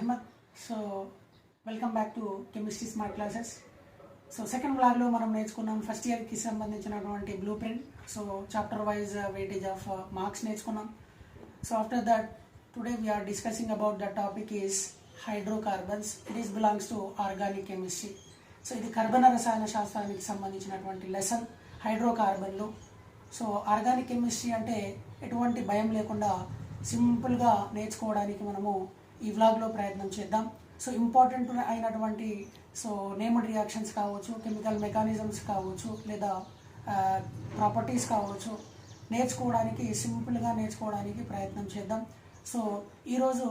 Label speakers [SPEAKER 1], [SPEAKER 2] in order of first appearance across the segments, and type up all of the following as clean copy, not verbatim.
[SPEAKER 1] Ahmed. So welcome back to Chemistry Smart Classes. So second vlog lo మనం నేర్చుకున్నాం first year కి సంబంధించినటువంటి blue print. So chapter wise weightage of marks నేర్చుకున్నాం. So after that today we are discussing about the topic is hydrocarbons. It is belongs to organic chemistry. So ఇది కర్బన రసాయన శాస్త్రానికి సంబంధించినటువంటి లెసన్ హైడ్రోకార్బన్లు. సో ఆర్గానిక్ కెమిస్ట్రీ అంటే ఎటువంటి భయం లేకుండా సింపుల్గా నేర్చుకోవడానికి మనము ఈ వ్లాగ్లో ప్రయత్నం చేద్దాం. సో ఇంపార్టెంట్ అయినటువంటి సో నేమ్డ్ రియాక్షన్స్ కావచ్చు, కెమికల్ మెకానిజమ్స్ కావచ్చు, లేదా ప్రాపర్టీస్ కావచ్చు, నేర్చుకోవడానికి సింపుల్గా నేర్చుకోవడానికి ప్రయత్నం చేద్దాం. సో ఈరోజు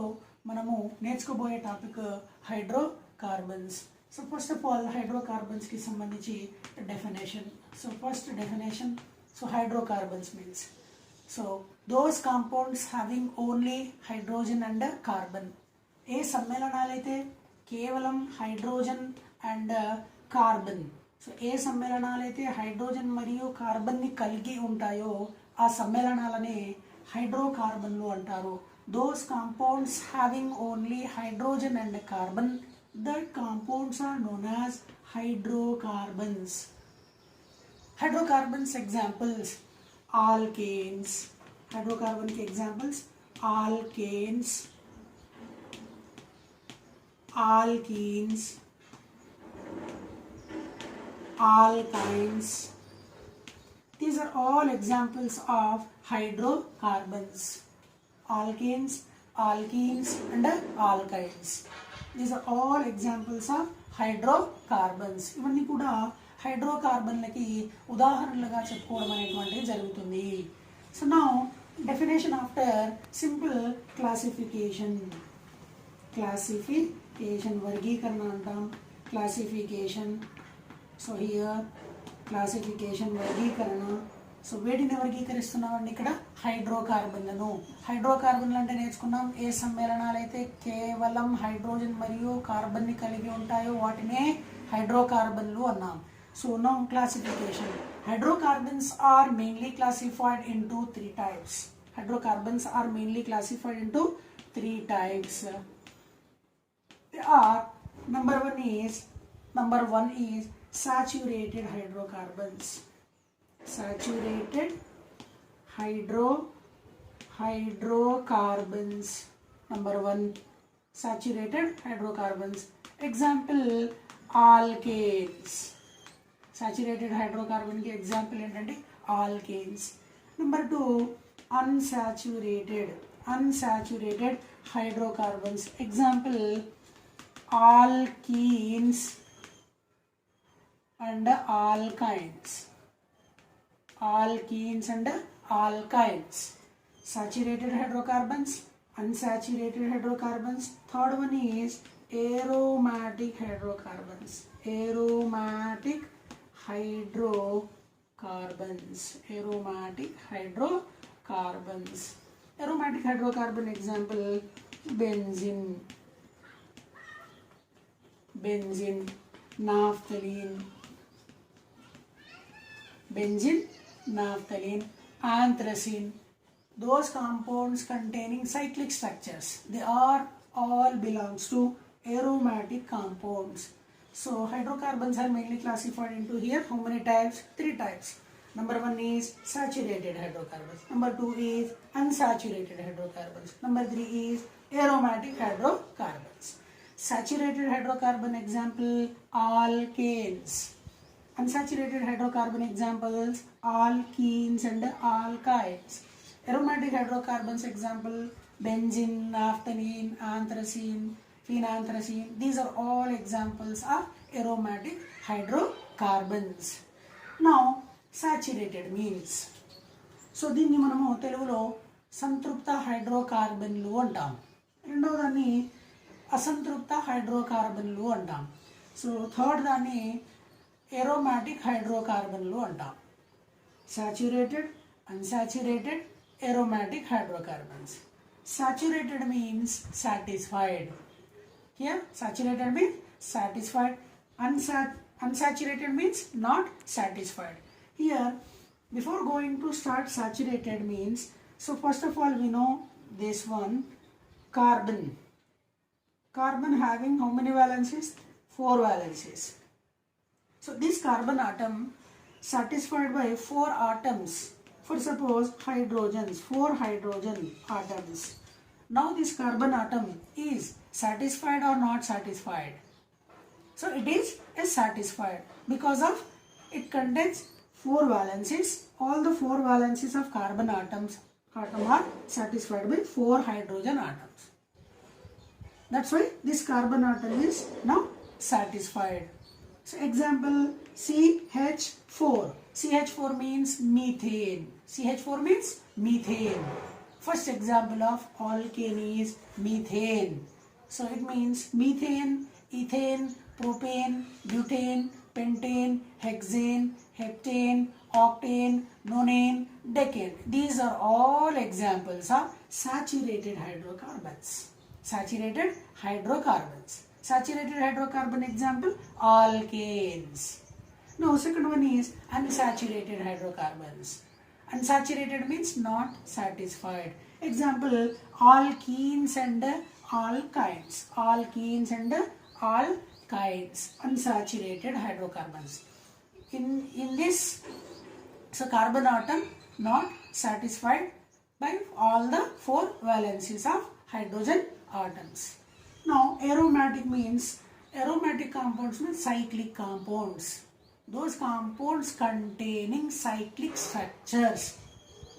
[SPEAKER 1] మనము నేర్చుకోబోయే topic hydrocarbons. So first of all హైడ్రోకార్బన్స్కి సంబంధించి definition. So first definition, so hydrocarbons means so those compounds having only hydrogen and carbon. ఏ సమ్మేళనాలైతే కేవలం హైడ్రోజన్ అండ్ కార్బన్, సో ఏ సమ్మేళనాలైతే హైడ్రోజన్ మరియు కార్బన్ని కలిగి ఉంటాయో ఆ సమ్మేళనాలనే హైడ్రోకార్బన్లు అంటారు. Those compounds having only hydrogen and carbon, that compounds are known as hydrocarbons. Hydrocarbons examples: alkanes. Hydrocarbon के examples: alkanes, alkenes, alkynes. These are all examples of hydrocarbons. Alkanes, alkenes and alkynes. These are all examples of hydrocarbons. ఇవన్నీ కూడా హైడ్రోకార్బన్లకి ఉదాహరణలుగా చెప్పుకోవడం అనేటువంటిది జరుగుతుంది. So now definition after simple classification. Classification వర్గీకరణ అంటాం. Classification. So here classification వర్గీకరణ. So వేటిని వర్గీకరిస్తున్నామండి ఇక్కడ? హైడ్రోకార్బన్లను. హైడ్రోకార్బన్లు అంటే నేర్చుకున్నాం, ఏ సమ్మేళనాలు అయితే కేవలం హైడ్రోజన్ మరియు కార్బన్ని కలిగి ఉంటాయో వాటినే హైడ్రోకార్బన్లు అన్నాం. So now classification. Hydrocarbons are mainly classified into three types. Hydrocarbons are mainly classified into three types. They are number one is saturated hydrocarbons. Saturated hydrocarbons. Number one, saturated hydrocarbons. Example: alkanes. Saturated hydrocarbon की example ఏంటంటే alkanes. Number two, unsaturated hydrocarbons. Example: alkenes and alkynes. Alkenes and alkynes. Saturated hydrocarbons, unsaturated hydrocarbons. Third one is aromatic hydrocarbons. Aromatic hydrocarbons. Aromatic hydrocarbons. Aromatic hydrocarbon example: benzene, naphthalene, anthracene. Those compounds containing cyclic structures, they are all belongs to aromatic compounds. So hydrocarbons are mainly classified into here how many types? Three types. Number one is saturated hydrocarbons. Number two is unsaturated hydrocarbons. Number three is aromatic hydrocarbons. Saturated hydrocarbon example: alkanes. Unsaturated hydrocarbon examples: alkenes and alkynes. Aromatic hydrocarbons example: benzene, naphthalene, anthracene, phenanthracene. These are all examples of aromatic hydrocarbons. Now saturated means, so దీన్ని మనము తెలుగులో సంతృప్త హైడ్రోకార్బన్లు అంటాం. రెండవ దాన్ని అసంతృప్త హైడ్రోకార్బన్లు అంటాం. సో థర్డ్ దాన్ని aromatic హైడ్రోకార్బన్లు అంటాం. Saturated, unsaturated, aromatic hydrocarbons. Saturated means satisfied. Here saturated means satisfied, unsaturated means not satisfied. Here before going to start saturated means, so first of all we know this one, carbon. carbon having how many valencies? 4 valencies. So this carbon atom satisfied by 4 atoms. For suppose hydrogens, 4 hydrogen atoms. Now this carbon atom is satisfied or not satisfied? So it is satisfied because of it contains 4 valencies. All the 4 valencies of carbon atoms are satisfied by 4 hydrogen atoms. That's why this carbon atom is now satisfied. So example CH4. CH4 means methane. CH4 means methane. First example of alkane is methane. So it means methane, ethane, propane, butane, pentane, hexane, heptane, octane, nonane, decane. These are all examples of saturated hydrocarbons. Saturated hydrocarbons. Saturated hydrocarbon example, alkanes. Now second one is unsaturated hydrocarbons. Unsaturated means not satisfied. Example, alkenes and alkynes. Alkenes and alkynes. Unsaturated hydrocarbons. In this, so carbon atom not satisfied by all the 4 valencies of hydrogen atoms. Now aromatic means, aromatic compounds means cyclic compounds. Those compounds containing cyclic structures,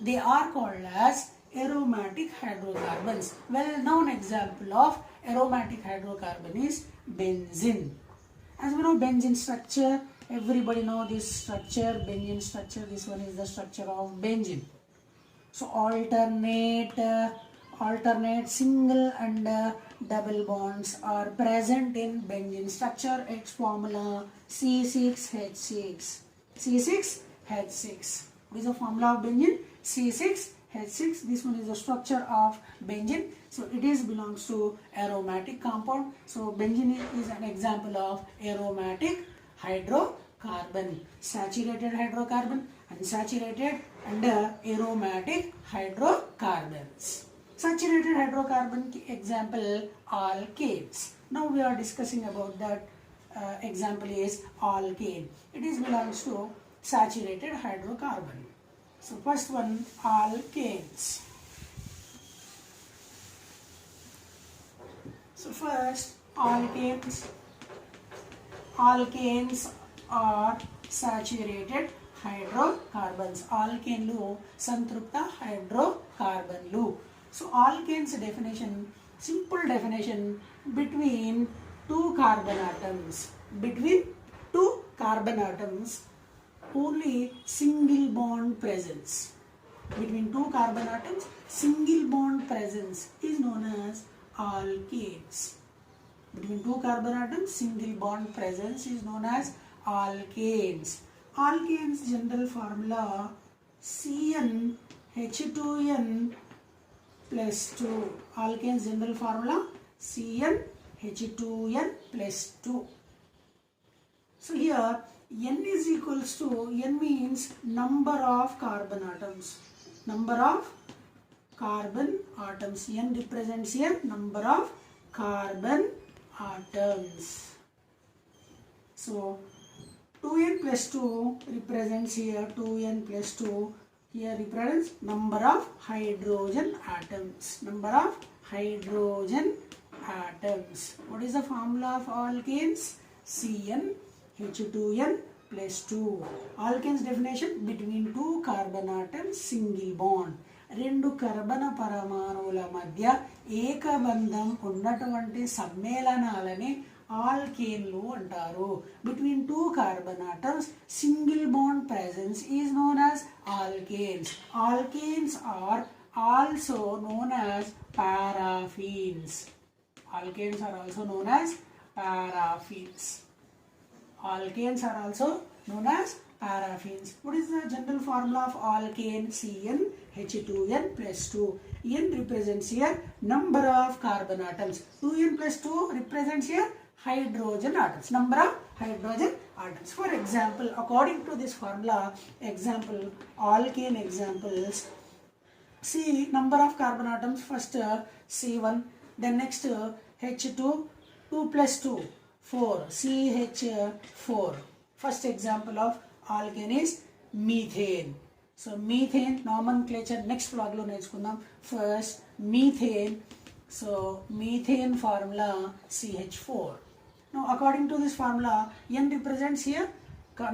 [SPEAKER 1] they are called as aromatic hydrocarbons. Well known example of aromatic hydrocarbon is benzene. As we know benzene structure, everybody know this structure, benzene structure. This one is the structure of benzene. So alternate single and double bonds are present in benzene structure. Its formula C6H6. C6H6. What is the formula of benzene? C6H6. This one is the structure of benzene. So it is belongs to aromatic compound. So benzene is an example of aromatic hydrocarbon. Saturated hydrocarbon, unsaturated and aromatic hydrocarbons. Saturated hydrocarbon example, alkanes. Now we are discussing about that example is alkane. It is belongs to saturated hydrocarbon. So first one, alkanes. So first, alkanes. Alkanes are saturated hydrocarbons. Alkanelu santrupta hydrocarbanlu. So alkanes definition, simple definition, between 2 carbon atoms. Between 2 carbon atoms, only single bond presence. Between 2 carbon atoms, single bond presence is known as alkanes. Between 2 carbon atoms, single bond presence is known as alkanes. Alkanes general formula CnH2n plus 2. Alkanes general formula CnH2n plus 2. So here N is equals to, N means number of carbon atoms. Number of carbon atoms. N represents here number of carbon atoms. So 2n plus 2 represents here 2n plus 2. Here represents number of hydrogen atoms. Number of hydrogen atoms. What is the formula of alkanes? CnH2n plus 2. Alkanes definition, between 2 carbon atoms, single bond. 2 కర్బన పరమాణువుల మధ్య ఏకబంధం ఉన్నటువంటి సమ్మేళనాలని ఆల్కేన్లు అంటారు. Between 2 carbon atoms, single bond presence is known as alkanes. Alkanes are also known as paraffins. Alkanes are also known as paraffins. Alkanes are also known as paraffins. What is the general formula of alkane? CnH2n plus 2. N represents here number of carbon atoms. 2n plus 2 represents here hydrogen atoms. Number of hydrogen atoms. For example, according to this formula, example, alkane examples. See number of carbon atoms. First C1, then next H2, 2 plus 2, 4, CH4. First example of alkane is methane. So methane nomenclature next vlog lo నేర్చుకుందాం. First methane. So methane formula CH4. Now according to this formula, N represents here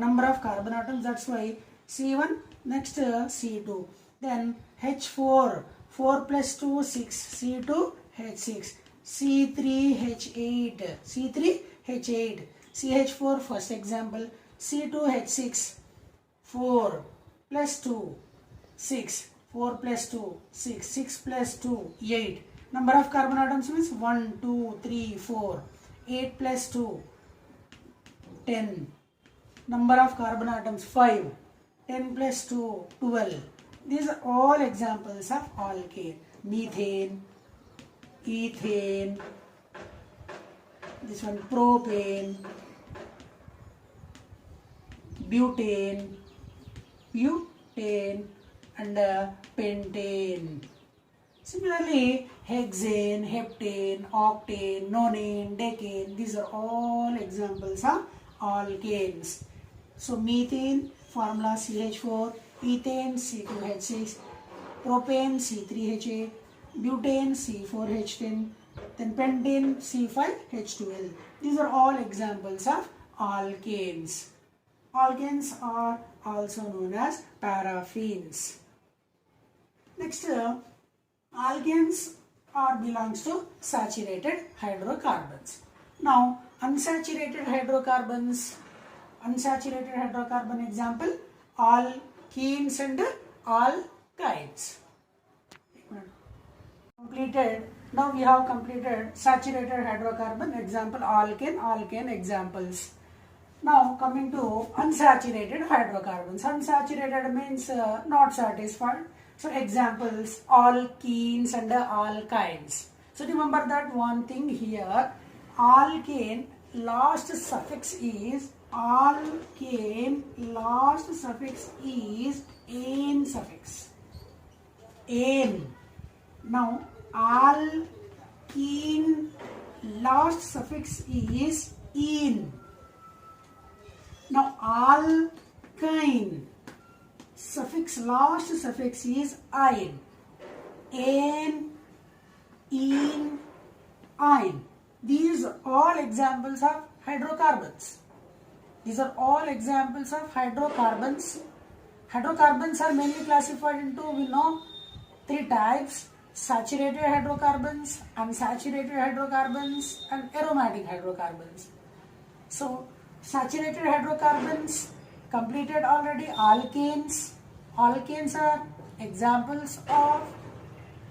[SPEAKER 1] number of carbon atoms, that's why C1, next C2, then H4, 4 plus 2, 6, C2, H6, C3H8, C3H8, CH4 first example, C2H6, 4 plus 2, 6, 4 plus 2, 6, 6 plus 2, 8. Number of carbon atoms means 1, 2, 3, 4, 8 plus 2, 10. Number of carbon atoms 5, 10 plus 2, 12. These are all examples of alkane. Methane, ethane, this one propane, butane, and pentane. Similarly, hexane, heptane, octane, nonane, decane, these are all examples of alkanes. So methane formula CH4, ethane C2H6, propane C3H8, butane C4H10, then pentane C5H12. These are all examples of alkanes. Alkanes are also known as paraffins. Next, alkanes belongs to saturated hydrocarbons. Now unsaturated hydrocarbons. Unsaturated hydrocarbon example, alkenes and alkynes. Completed. Now we have completed saturated hydrocarbon example, alkane examples. Now coming to unsaturated hydrocarbons. Unsaturated means not satisfied. So examples, alkenes and alkynes. So remember that one thing here, alkane last suffix is alkane, last suffix is ane suffix. Ane. Now alkene last suffix is ene. Now alkyne suffix last suffix is ine. Ane, ene, ine. These are all examples of hydrocarbons. These are all examples of hydrocarbons. Hydrocarbons are mainly classified into, we know, 3 types: saturated hydrocarbons, unsaturated hydrocarbons, and aromatic hydrocarbons. So saturated hydrocarbons completed already. Alkanes. Alkanes are examples of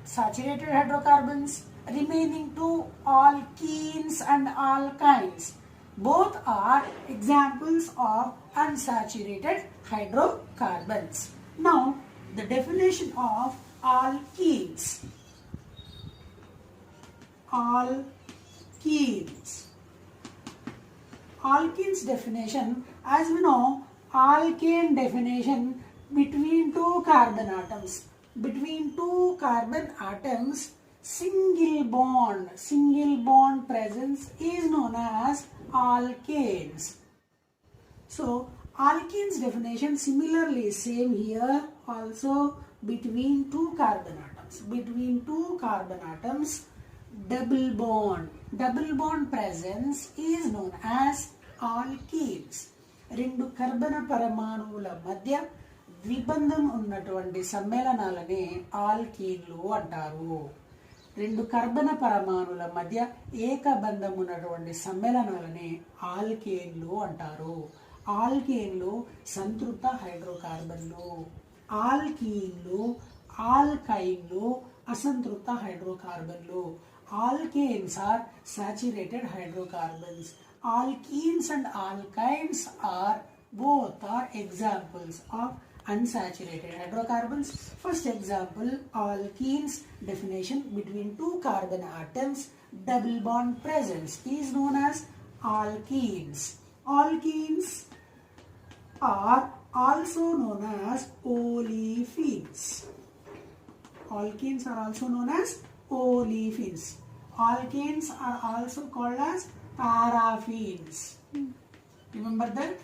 [SPEAKER 1] saturated hydrocarbons. Remaining 2, alkenes and alkynes. Both are examples of unsaturated hydrocarbons. Now the definition of alkenes. Alkenes. Alkenes definition, as we know, alkane definition, between 2 carbon atoms. Between 2 carbon atoms, single bond presence is known as alkanes. So alkenes definition similarly same here also, between 2 carbon atoms. Between 2 carbon atoms, double bond presence is known as alkenes. 2 కర్బన పరమాణువుల మధ్య ద్విబంధం ఉన్నటువంటి సమ్మేళనాలనే ఆల్కీన్లు అంటారు. 2 కర్బన పరమాణువుల మధ్య ఏకబంధం ఉన్నటువంటి సమ్మేళనాలనే ఆల్కేన్లు అంటారు. ఆల్కేన్లు సంతృప్త హైడ్రోకార్బన్లు. ఆల్కీన్లు, ఆల్కైన్లు అసంతృప్త హైడ్రోకార్బన్లు. Alkanes are saturated hydrocarbons. Alkenes and alkynes are both are examples of unsaturated hydrocarbons. First example, alkenes definition, between 2 carbon atoms, double bond presence is known as alkenes. Alkenes are also known as olefins. Alkenes are also known as olefins. Alkanes are also called as parafenes. Remember that?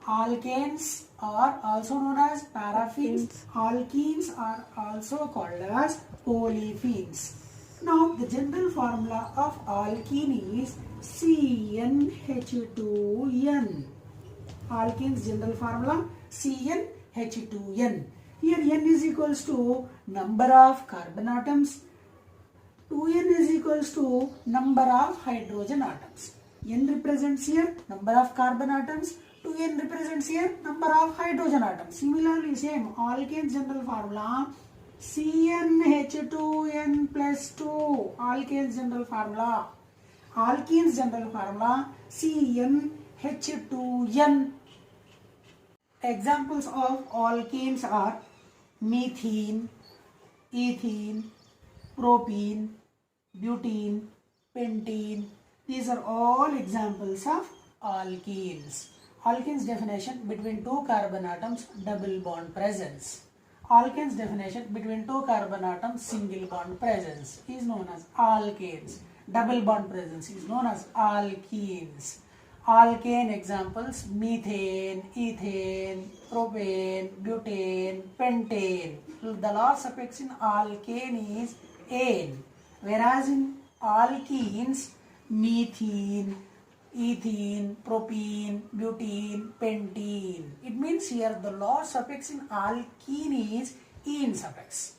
[SPEAKER 1] Alkanes are also known as parafenes. Alkenes are also called as olefins. Now, the general formula of alkene is CnH2n. Alkene's general formula CnH2n. Here n is equals to number of carbon atoms. 2n is equals to number of hydrogen atoms. N represents here number of carbon atoms. 2n represents here number of hydrogen atoms. Similarly, same alkane's general formula CnH2n plus 2. Alkane's general formula. Alkene's general formula CnH2n. Examples of alkanes are methane, ethene, propene, butene, pentane. These are all examples of alkenes. Alkane's definition: between two carbon atoms, double bond presence. Alkane's definition: between two carbon atoms, single bond presence is known as alkanes. Double bond presence is known as alkenes. Alkane examples: methane, ethane, propane, butane, pentane. The last suffix in alkane is ane, whereas in alkenes, methane, ethene, propene, butene, pentene. It means here the last suffix in alkene is ene suffix.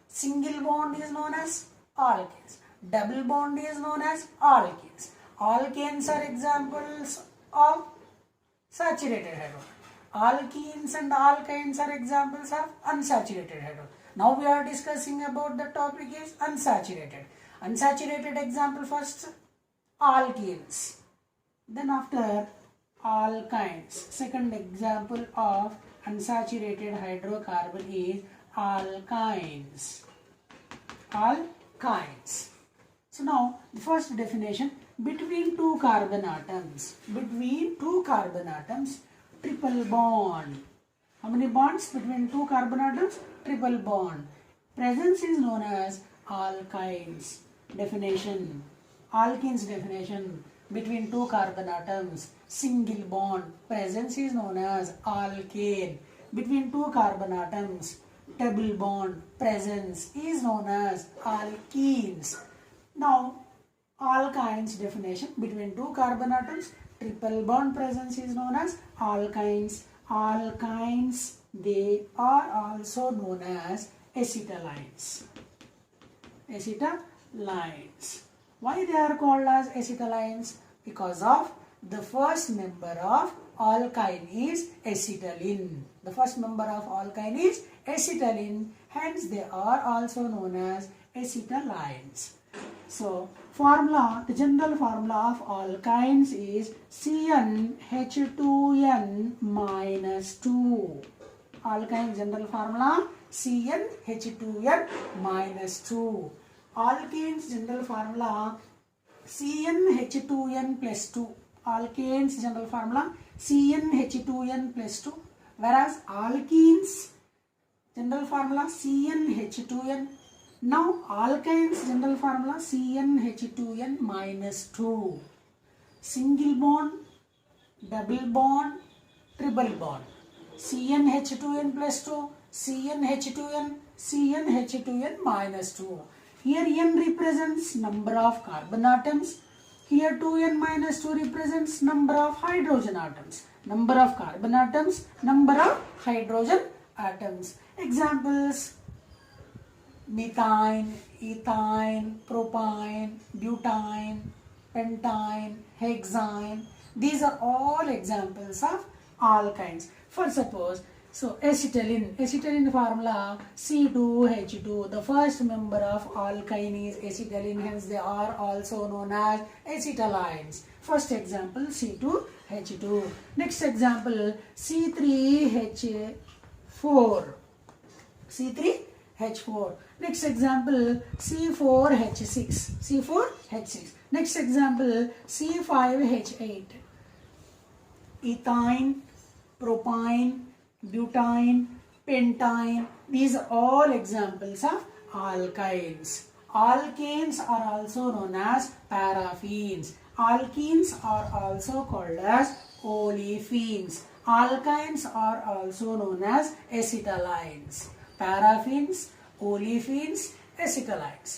[SPEAKER 1] Single bond is known as alkanes. Double bond is known as alkanes. Alkanes are examples of saturated hydrogen. Alkenes and alkynes are examples of unsaturated hydrogen. Now we are discussing about the topic is unsaturated. Unsaturated example first, alkenes. Then after alkynes. Second example of unsaturated hydrocarbon is alkynes. Alkynes. So now the first definition: between two carbon atoms. Between two carbon atoms, triple bond. How many bonds between two carbon atoms? Triple bond. Presence is known as alkynes. Definition: alkenes definition: between two carbon atoms, single bond. Presence is known as alkane. Between two carbon atoms, double bond. Presence is known as alkenes. Now, alkynes definition: between two carbon atoms, triple bond presence is known as alkynes. Alkynes, they are also known as acetylines. Acetylines. Why they are called as acetylines? Because of the first member of alkyne is acetylene. The first member of alkyne is acetylene. Hence, they are also known as acetylines. So, formula, the general formula of alkynes is CnH2n minus 2. Alkyne general formula CnH2n minus 2. Alkanes general formula CnH2n plus 2. Alkanes general formula CnH2n plus 2. Whereas alkenes general formula CnH2n. Now alkynes general formula CnH2n minus 2. Single bond, double bond, triple bond. CnH2n plus 2, CnH2n, CnH2n minus 2. Here n represents number of carbon atoms. Here 2n minus 2 represents number of hydrogen atoms. Number of carbon atoms, number of hydrogen atoms. Examples: methane, ethane, propane, butane, pentane, hexane. These are all examples of alkynes. For suppose, so acetylene formula C2H2. The first member of alkyne is acetylene, hence they are also known as acetylines. First example C2H2. Next example C3H4. C3H4. Next example C4H6. C4H6. Next example C5H8. Ethane, propane, butane, pentane. These are all examples of alkynes. Alkanes are also known as parafines. Alkenes are also called as olefins. Alkynes are also known as acetylenes. Parafins, olefins, acetylenes.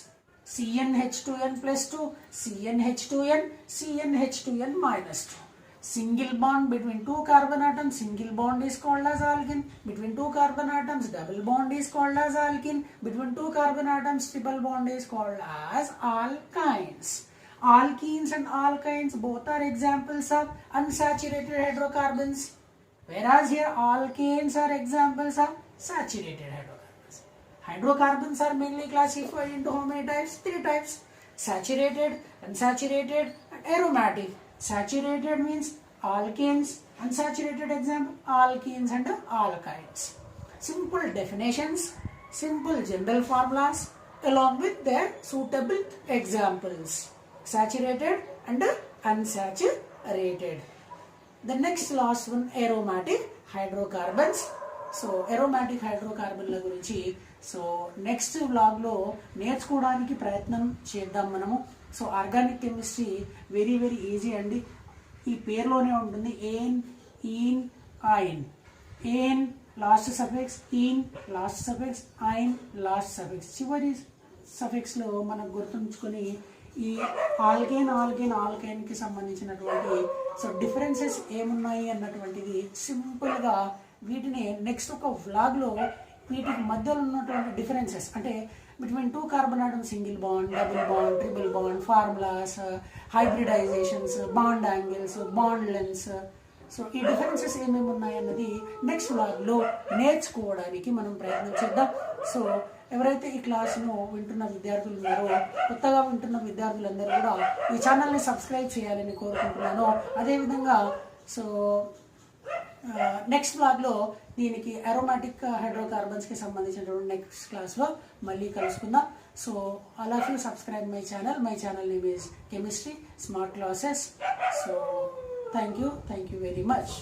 [SPEAKER 1] CnH2n plus 2, CnH2n, CnH2n minus 2. Single bond between two carbon atoms, single bond is called as alkene. Between two carbon atoms, double bond is called as alkene. Between two carbon atoms, triple bond is called as alkynes. Alkenes and alkynes both are examples of unsaturated hydrocarbons, whereas here alkanes are examples of saturated hydrocarbons. Hydrocarbons are mainly classified into how many types? 3 types: saturated, unsaturated, and aromatic. Saturated means alkanes, unsaturated example alkenes and alkynes. Simple definitions, simple general formulas along with their suitable examples: saturated and unsaturated. The next last one, aromatic hydrocarbons. So aromatic హైడ్రోకార్బన్ల గురించి next వ్లాగ్లో నేర్చుకోవడానికి ప్రయత్నం చేద్దాం మనము. So organic chemistry very very easy అండి. ఈ పేరులోనే ఉంటుంది ane, ene, yne. Ane last suffix, ene last suffix, yne last suffix. చివరి సఫిక్స్లో మనకు గుర్తుంచుకొని ఈ ఆల్కైన్కి సంబంధించినటువంటి డిఫరెన్సెస్ ఏమున్నాయి అన్నటువంటిది సింపుల్గా వీటిని నెక్స్ట్ ఒక వ్లాగ్లో వీటికి మధ్యలో ఉన్నటువంటి డిఫరెన్సెస్ అంటే between two carbon atom, single bond, double bond, triple bond, formulas, hybridizations, bond angles, bond lengths, so ఈ డిఫరెన్సెస్ ఏమేమి ఉన్నాయన్నది నెక్స్ట్ వ్లాగ్లో నేర్చుకోవడానికి మనం ప్రయత్నం చేద్దాం. సో ఎవరైతే ఈ క్లాస్ను వింటున్న విద్యార్థులు ఉన్నారో, కొత్తగా వింటున్న విద్యార్థులందరూ కూడా ఈ ఛానల్ని సబ్స్క్రైబ్ చేయాలని కోరుకుంటున్నాను. అదేవిధంగా నెక్స్ట్ వ్లాగ్లో దీనికి అరోమాటిక్ హైడ్రోకార్బన్స్కి సంబంధించినటువంటి నెక్స్ట్ క్లాస్లో మళ్ళీ కలుసుకుందాం. So all of you subscribe my channel. My channel name is chemistry smart classes. So thank you very much.